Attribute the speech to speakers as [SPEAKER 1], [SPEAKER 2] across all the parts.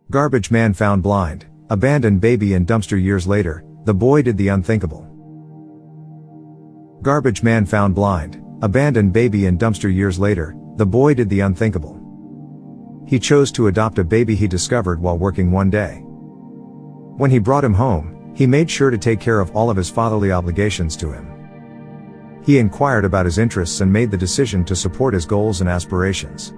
[SPEAKER 1] Garbage man found blind, abandoned baby in dumpster. Years later, the boy did the unthinkable. Garbage man found blind, abandoned baby in dumpster. Years later, the boy did the unthinkable. He chose to adopt a baby he discovered while working one day. When he brought him home, he made sure to take care of all of his fatherly obligations to him. He inquired about his interests and made the decision to support his goals and aspirations.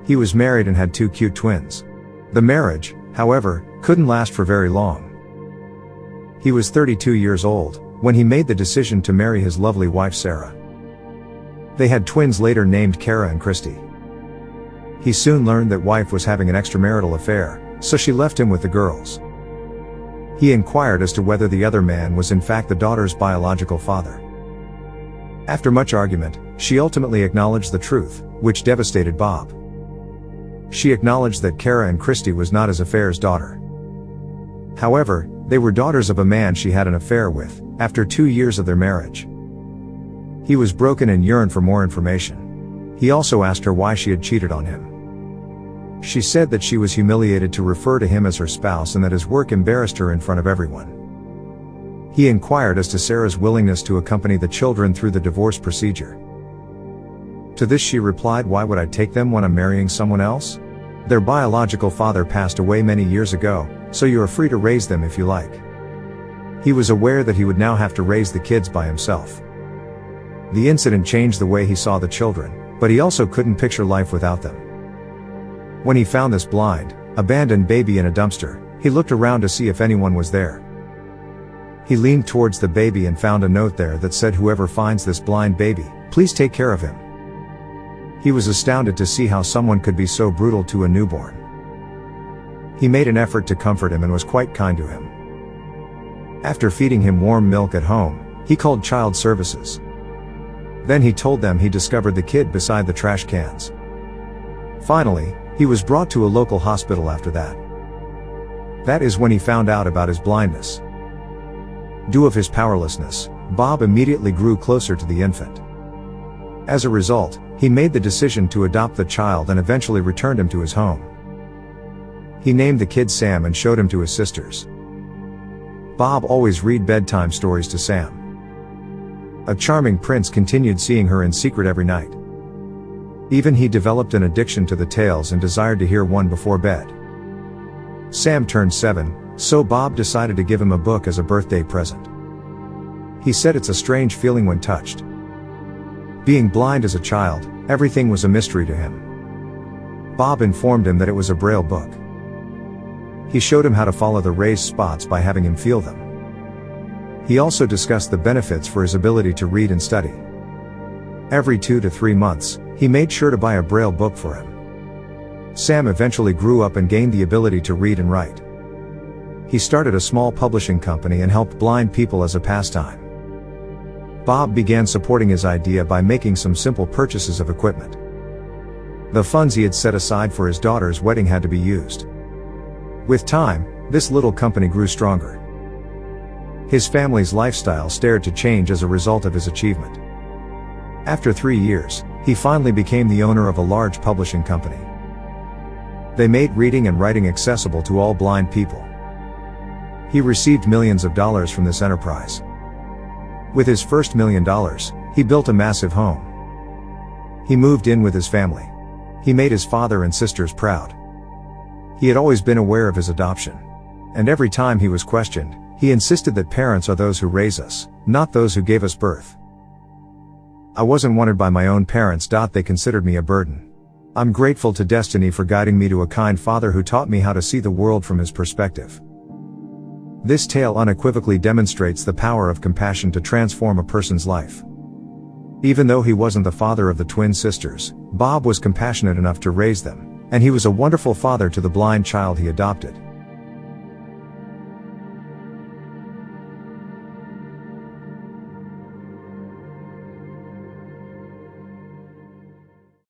[SPEAKER 1] He was married and had 2 cute twins. The marriage, however, couldn't last for very long. He was 32 years old when he made the decision to marry his lovely wife Sarah. They had twins later named Kara and Christy. He soon learned that wife was having an extramarital affair, so she left him with the girls. He inquired as to whether the other man was in fact the daughter's biological father. After much argument, she ultimately acknowledged the truth, which devastated Bob. She acknowledged that Kara and Christy was not his affair's daughter. However, they were daughters of a man she had an affair with, after 2 years of their marriage. He was broken and yearned for more information. He also asked her why she had cheated on him. She said that she was humiliated to refer to him as her spouse and that his work embarrassed her in front of everyone. He inquired as to Sarah's willingness to accompany the children through the divorce procedure. To this she replied, "Why would I take them when I'm marrying someone else? Their biological father passed away many years ago, so you are free to raise them if you like." He was aware that he would now have to raise the kids by himself. The incident changed the way he saw the children, but he also couldn't picture life without them. When he found this blind, abandoned baby in a dumpster, he looked around to see if anyone was there. He leaned towards the baby and found a note there that said, "Whoever finds this blind baby, please take care of him." He was astounded to see how someone could be so brutal to a newborn. He made an effort to comfort him and was quite kind to him. After feeding him warm milk at home, he called child services. Then he told them he discovered the kid beside the trash cans. Finally, he was brought to a local hospital after that. That is when he found out about his blindness. Due of his powerlessness, Bob immediately grew closer to the infant. As a result, he made the decision to adopt the child and eventually returned him to his home. He named the kid Sam and showed him to his sisters. Bob always read bedtime stories to Sam. A charming prince continued seeing her in secret every night. Even he developed an addiction to the tales and desired to hear one before bed. Sam turned 7, so Bob decided to give him a book as a birthday present. He said it's a strange feeling when touched. Being blind as a child, everything was a mystery to him. Bob informed him that it was a Braille book. He showed him how to follow the raised spots by having him feel them. He also discussed the benefits for his ability to read and study. Every 2 to 3 months, he made sure to buy a Braille book for him. Sam eventually grew up and gained the ability to read and write. He started a small publishing company and helped blind people as a pastime. Bob began supporting his idea by making some simple purchases of equipment. The funds he had set aside for his daughter's wedding had to be used. With time, this little company grew stronger. His family's lifestyle started to change as a result of his achievement. After 3 years, he finally became the owner of a large publishing company. They made reading and writing accessible to all blind people. He received millions of dollars from this enterprise. With his first $1 million, he built a massive home. He moved in with his family. He made his father and sisters proud. He had always been aware of his adoption. And every time he was questioned, he insisted that parents are those who raise us, not those who gave us birth. "I wasn't wanted by my own parents. They considered me a burden. I'm grateful to destiny for guiding me to a kind father who taught me how to see the world from his perspective." This tale unequivocally demonstrates the power of compassion to transform a person's life. Even though he wasn't the father of the twin sisters, Bob was compassionate enough to raise them, and he was a wonderful father to the blind child he adopted.